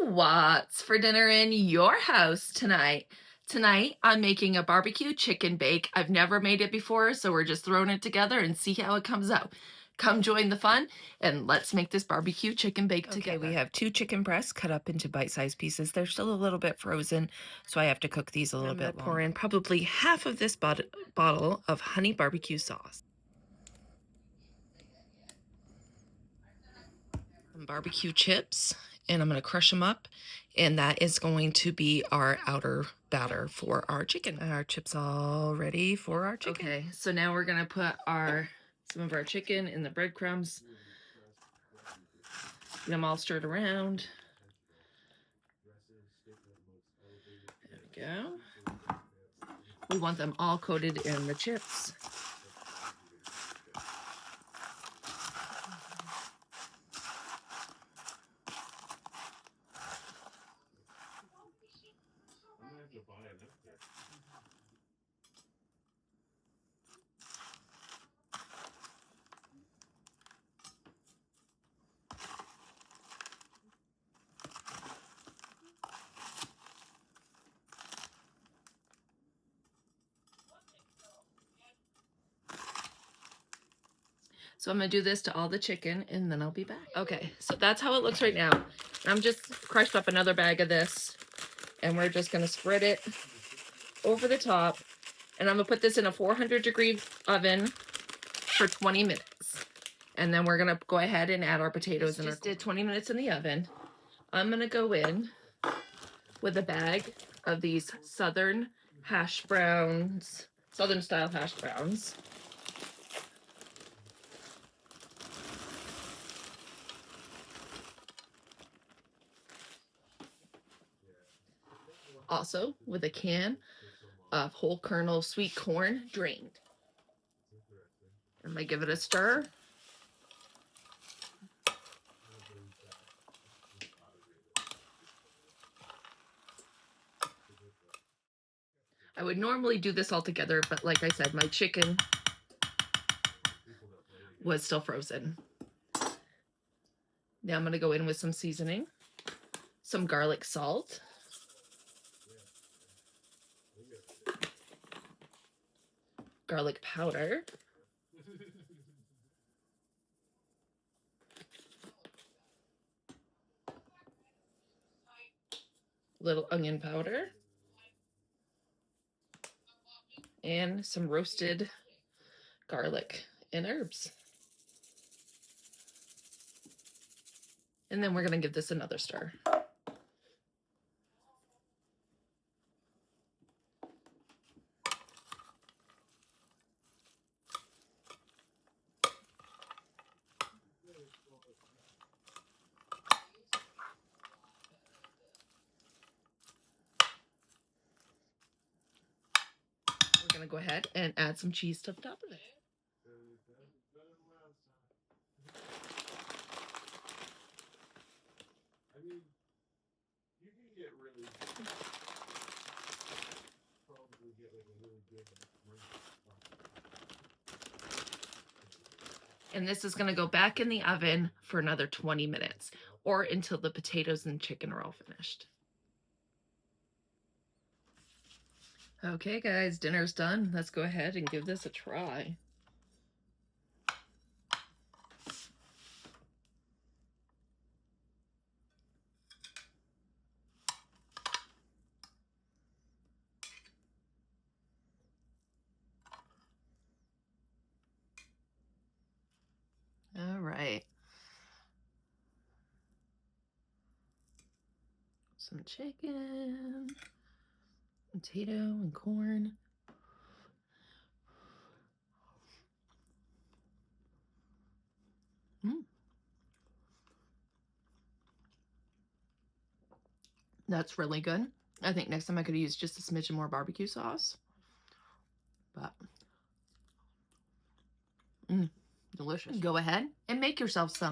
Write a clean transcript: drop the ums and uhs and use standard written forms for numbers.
What's for dinner in your house tonight? Tonight, I'm making a barbecue chicken bake. I've never made it before, so we're just throwing it together and see how it comes out. Come join the fun, and let's make this barbecue chicken bake together. Okay, we have 2 chicken breasts cut up into bite-sized pieces. They're still a little bit frozen, so I have to cook these a little bit longer. Pour in probably half of this bottle of honey barbecue sauce. Some barbecue chips, and I'm going to crush them up, and that is going to be our outer batter for our chicken. Our chips all ready for our chicken. Okay, so now we're going to put some of our chicken in the breadcrumbs. Get them all stirred around. There we go. We want them all coated in the chips. So I'm going to do this to all the chicken, and then I'll be back. Okay, so that's how it looks right now. I'm just crushed up another bag of this, and we're just going to spread it over the top. And I'm going to put this in a 400-degree oven for 20 minutes. And then we're going to go ahead and add our potatoes. Just did 20 minutes in the oven. I'm going to go in with a bag of these Southern hash browns, Southern-style hash browns. Also with a can of whole kernel sweet corn drained. I'm going to give it a stir. I would normally do this all together, but like I said, my chicken was still frozen. Now I'm going to go in with some seasoning, some garlic salt, garlic powder, little onion powder, and some roasted garlic and herbs. And then we're going to give this another stir. We're going to go ahead and add some cheese to the top of it. And this is going to go back in the oven for another 20 minutes or until the potatoes and chicken are all finished. Okay, guys, dinner's done. Let's go ahead and give this a try. All right. Some chicken, potato, and corn. That's really good. I think next time I could use just a smidgen more barbecue sauce. But, delicious. Go ahead and make yourself some.